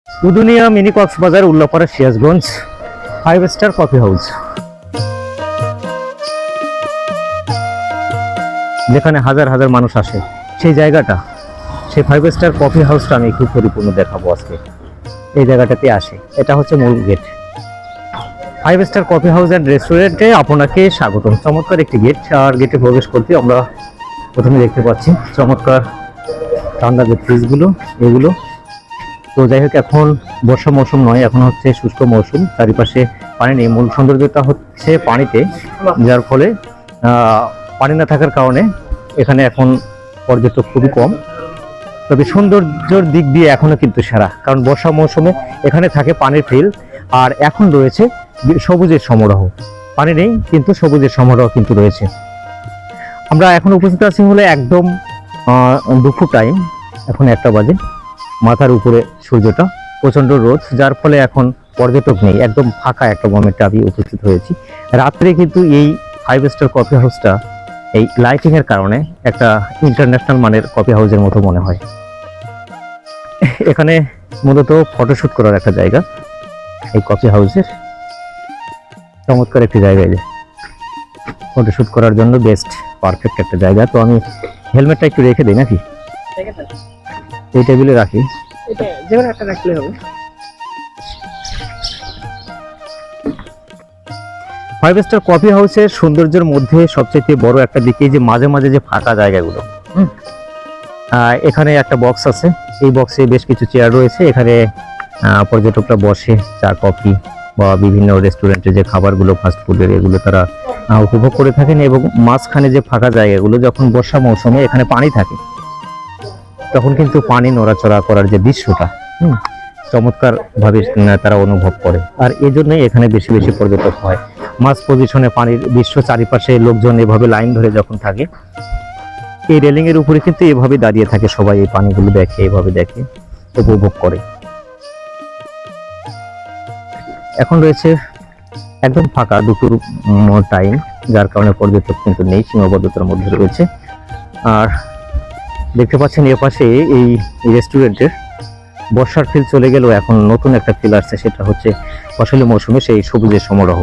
উদুনিয়া mini Cox's Bazar, Ullapara, Sirajganj, 5 star coffee house, যেখানে হাজার হাজার মানুষ আসে। সেই জায়গাটা, সেই 5 স্টার কফি হাউসটা আমি একটু পরিপূর্ণ দেখাবো আজকে। এই জায়গাটাতে আসে, এটা হচ্ছে মূল গেট। 5 স্টার কফি হাউস অ্যান্ড রেস্টুরেন্টে আপনাকে স্বাগতম। চমৎকার একটি গেট, আর গেটে প্রবেশ করতে আমরা প্রথমে দেখতে পাচ্ছি চমৎকার ঠান্ডা যে ফ্রিজগুলো, এগুলো। তো যাই হোক, এখন বর্ষা মৌসুম নয়, এখন হচ্ছে শুষ্ক মৌসুম, চারিপাশে পানি নেই। মূল সৌন্দর্যতা হচ্ছে পানিতে, যার ফলে পানি না থাকার কারণে এখানে এখন পর্যটক খুবই কম। তবে সৌন্দর্যের দিক দিয়ে এখনো কিন্তু সেরা, কারণ বর্ষা মৌসুমে এখানে থাকে পানির ফিল, আর এখন রয়েছে সবুজের সমারোহ। পানি নেই কিন্তু সবুজের সমারোহ কিন্তু রয়েছে। আমরা এখন উপস্থিত আছি হলে একদম দুপুর টাইম, এখন 1টা বাজে। মাথার উপরে সূর্যটা, প্রচন্ড রোদ, যার ফলে এখন পর্যটক নেই, একদম ফাঁকা একটা মোমেন্টে আমি উপস্থিত হয়েছি। রাত্রে কিন্তু এই 5 স্টার কফি হাউসটা এই লাইটিং এর কারণে একটা ইন্টারন্যাশনাল মানের কফি হাউসের মতো মনে হয়। এখানে মূলত ফটোশুট করার একটা জায়গা, এই কফি হাউসের চমৎকার একটি জায়গা। ফটোশুট করার জন্য বেস্ট, পারফেক্ট একটা জায়গা। তো আমি হেলমেটটা একটু রেখে দিই নাকি, এই টেবিলে রাখি, এটা যেকোনো একটা রাখলে হবে। 5 স্টার কফি হাউসের সৌন্দর্যের মধ্যে সবচেয়ে বড় একটা দিক এই যে মাঝে মাঝে যে ফাঁকা জায়গাগুলো। এখানে একটা বক্স আছে, এই বক্সে বেশ কিছু চেয়ার রয়েছে। এখানে পর্যটকরা বসে চা কফি বা বিভিন্ন রেস্টুরেন্টে যে খাবারগুলো, ফাস্ট ফুডের, এগুলো তারা উপভোগ করে থাকেন। এবং মাঝখানে যে ফাঁকা জায়গাগুলো, যখন বর্ষা মৌসুমে এখানে পানি থাকে, তখন কিন্তু পানি নড়াচড়া করার যে দৃশ্যটা চমৎকার ভাবে তারা অনুভব করে। আর এই জন্যই এখানে বেশি বেশি পর্যটক হয়। মাঝ পজিশনে পানির দৃশ্য, চারিপাশে লোকজন এভাবে লাইন ধরে যখন থাকে, এই রেলিং এর উপরে কিন্তু এভাবে দাঁড়িয়ে থাকে সবাই, এই পানিগুলো দেখে, এভাবে দেখে, উপভোগ করে। এখন রয়েছে একদম ফাঁকা, দুপুর টাইম, যার কারণে পর্যটক কিন্তু নেই, সীমাবদ্ধতার মধ্যে রয়েছে। আর দেখতে পাচ্ছেন এর পাশে এই রেস্টুরেন্টের বর্ষার ফিল চলে গেলেও এখন নতুন একটা ফিল আসছে, সেটা হচ্ছে ফসলি মৌসুমে সেই সবুজের সমারোহ।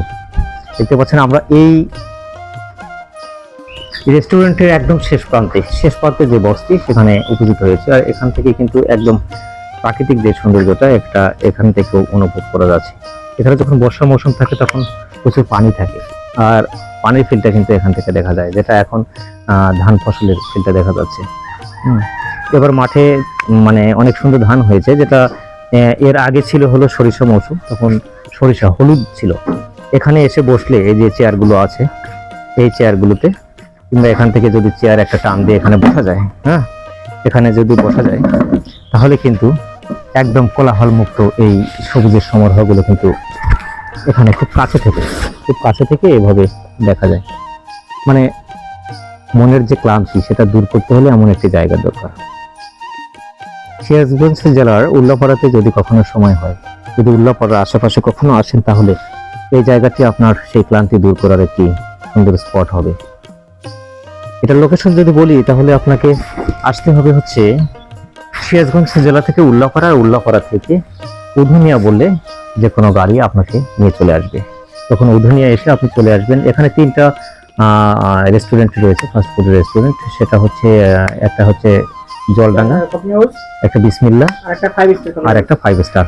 দেখতে পাচ্ছেন আমরা এই রেস্টুরেন্টের একদম শেষ প্রান্তে যে বক্সটি, সেখানে উপস্থিত হয়েছে। আর এখান থেকে কিন্তু একদম প্রাকৃতিক যে সৌন্দর্যটা একটা এখান থেকেও অনুভব করা যাচ্ছে। এখানে যখন বর্ষা মৌসুম থাকে তখন প্রচুর পানি থাকে, আর পানির ফিলটা কিন্তু এখান থেকে দেখা যায়, যেটা এখন ধান ফসলের ফিলটা দেখা যাচ্ছে। এবার মাঠে মানে অনেক সুন্দর ধান হয়েছে, যেটা এর আগে ছিল হলো সরিষা মৌসুম, তখন সরিষা হলুদ ছিল। এখানে এসে বসলে এই যে চেয়ারগুলো আছে, এই চেয়ারগুলোতে, কিংবা এখান থেকে যদি চেয়ার একটা টান দিয়ে এখানে বসা যায়, এখানে যদি বসা যায়, তাহলে কিন্তু একদম কোলাহল মুক্ত এই সবুজের সমারোহগুলো কিন্তু এখানে খুব কাছে থেকে এভাবে দেখা যায়। মানে মনের যে ক্লান্তি, সেটা দূর করতে হলে এমন একটি জায়গা দরকার। সিরাজগঞ্জ জেলার উল্লাপাড়াতে যদি কখনো সময় হয়, যদি উল্লাপাড়ার আশেপাশে কখনো আসেন, তাহলে এই জায়গাটি আপনার সেই ক্লান্তি দূর করার একটি সুন্দর স্পট হবে। এটার লোকেশন যদি বলি, তাহলে আপনাকে আসতে হবে হচ্ছে সিরাজগঞ্জ জেলা থেকে উল্লাপাড়া, আর উল্লাপাড়া থেকে উধুনিয়া বললে যে কোনো গাড়ি আপনাকে নিয়ে চলে আসবে। তখন উধুনিয়া এসে আপনি চলে আসবেন। এখানে 3টা রেস্টুরেন্ট রয়েছে, ফাস্টফুড রেস্টুরেন্ট। সেটা হচ্ছে একটা হচ্ছে জলডাঙ্গা, একটা বিসমিল্লা, আর একটা 5 স্টার।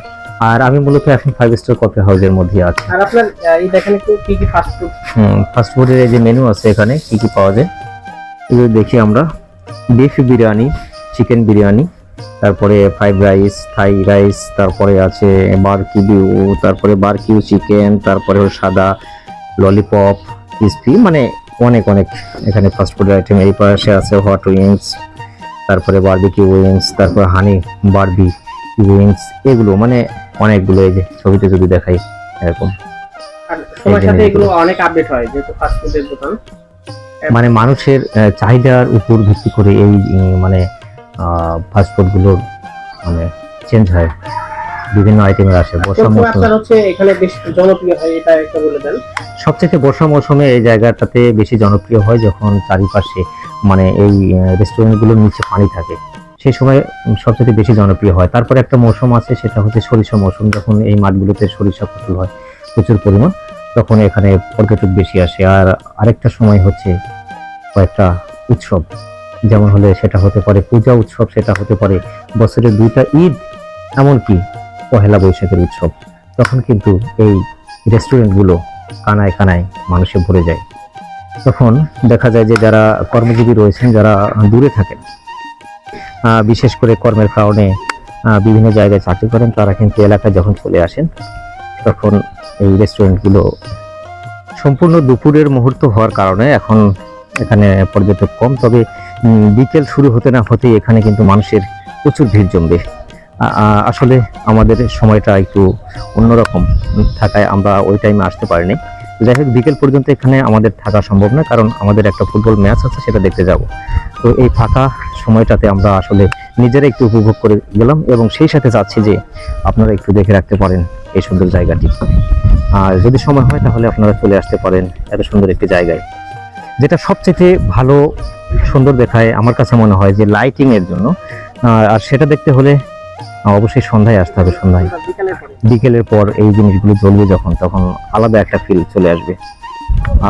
আর আমি মূলত এখন 5 স্টার কফি হাউসের মধ্যে আছি। আর আপনার এই দেখেন একটু কি কি ফাস্টফুড, ফাস্টফুডের এই যে মেনু আছে, এখানে কি কি পাওয়া যায় এগুলো দেখি আমরা। বিফ বিরিয়ানি, চিকেন বিরিয়ানি, তারপরে ফ্রাইড রাইস, থাই রাইস, তারপরে আছে বারকিউ, তারপরে বারকিউ চিকেন, তারপরে সাদা ললিপপ, ক্রিসপি, মানে অনেক এখানে ফাস্টফুড আইটেম। এই পাশে আছে হট উইংস, তারপরে বারবিকিউ উইংস, তারপরে হানি বারবি উইংস, এগুলো মানে অনেকগুলো। এই যে ছবিতে যদি দেখাই এরকম, আর সময়ের সাথে এগুলো অনেক আপডেট হয়, যেহেতু ফাস্টফুডের দোকান। মানে মানুষের চাহিদার উপর ভিত্তি করে এই মানে ফাস্টফুড গুলোর মানে চেঞ্জ হয়, বিভিন্ন আইটেমের আসে। বর্ষা মৌসুমে হচ্ছে এখানে বেশি জনপ্রিয় হয়, এটা একটা বলে দেন। সবচেয়ে বর্ষা মৌসুমে এই জায়গাটাতে বেশি জনপ্রিয় হয়, যখন চারিপাশে মানে এই রেস্টুরেন্টগুলোর নিচে পানি থাকে, সেই সময় সবচেয়ে বেশি জনপ্রিয় হয়। তারপরে একটা মৌসুম আছে, সেটা হচ্ছে সরিষা মৌসুম। যখন এই মাঠগুলোতে সরিষা ফসল হয় প্রচুর পরিমাণ, তখন এখানে পর্যটক বেশি আসে। আর আরেকটা সময় হচ্ছে কয়েকটা উৎসব, যেমন হলে সেটা হতে পারে পূজা উৎসব, সেটা হতে পারে বছরের 2টা ঈদ, এমনকি পহেলা বৈশাখের উৎসব। তখন কিন্তু এই রেস্টুরেন্টগুলো কানায় কানায় মানুষে ভরে যায়। তখন দেখা যায় যে যারা কর্মজীবী রয়েছেন, যারা দূরে থাকেন, বিশেষ করে কর্মের কারণে বিভিন্ন জায়গায় চাকরি করেন, তারা কিন্তু এলাকায় যখন চলে আসেন, তখন এই রেস্টুরেন্টগুলো সম্পূর্ণ দুপুরের মুহূর্ত হওয়ার কারণে এখন এখানে পর্যটক কম। তবে বিকেল শুরু হতে না হতেই এখানে কিন্তু মানুষের প্রচুর ভিড় জমবে। আসলে আমাদের সময়টা একটু অন্যরকম থাকায় আমরা ওই টাইমে আসতে পারিনি। যাই হোক, বিকেল পর্যন্ত এখানে আমাদের থাকা সম্ভব না, কারণ আমাদের একটা ফুটবল ম্যাচ আছে, সেটা দেখতে যাব। তো এই ফাঁকা সময়টাতে আমরা আসলে নিজেরা একটু উপভোগ করে গেলাম, এবং সেই সাথে চাচ্ছি যে আপনারা একটু দেখে রাখতে পারেন এই সুন্দর জায়গাটি। আর যদি সময় হয় তাহলে আপনারা চলে আসতে পারেন এত সুন্দর একটি জায়গায়। যেটা সবচেয়ে ভালো সুন্দর দেখায় আমার কাছে মনে হয় যে লাইটিং এর জন্য। আর সেটা দেখতে হলে অবশ্যই সন্ধ্যায় আসতে হবে। সন্ধ্যায় বিকেলের পর এই জিনিসগুলো জ্বলবে যখন, তখন আলাদা একটা ফিল চলে আসবে।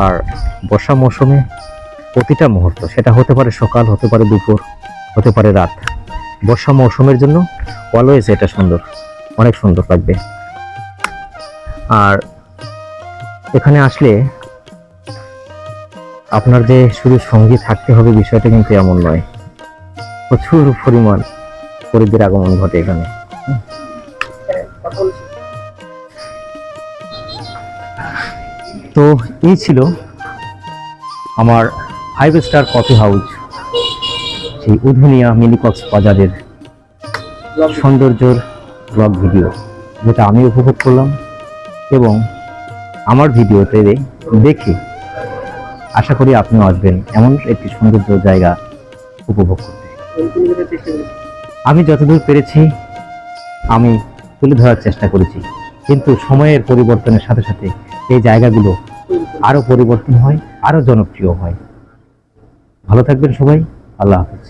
আর বর্ষা মৌসুমে প্রতিটা মুহূর্ত, সেটা হতে পারে সকাল, হতে পারে দুপুর, হতে পারে রাত, বর্ষা মৌসুমের জন্য অলওয়েজ এটা সুন্দর, অনেক সুন্দর লাগবে। আর এখানে আসলে আপনার যে শুধু সঙ্গী থাকতে হবে বিষয়টা কিন্তু এমন নয়। প্রচুর পরিমাণ পরিদের আগমন ঘটে এখানে। তো এই ছিল আমার 5 স্টার কফি হাউস, সেই উধুনিয়া মিনি কক্সবাজারের সৌন্দর্যর ব্লগ ভিডিও, যেটা আমি উপভোগ করলাম। এবং আমার ভিডিওতে দেখে আশা করি আপনিও আসবেন এমন একটি সৌন্দর্য জায়গা উপভোগ করতে। আমি যতদূর পেরেছি আমি তুলে ধরার চেষ্টা করেছি, কিন্তু সময়ের পরিবর্তনের সাথে সাথে এই জায়গাগুলো আরো পরিবর্তন হয়, আরো জনপ্রিয় হয়। ভালো থাকবেন সবাই, আল্লাহ হাফেজ।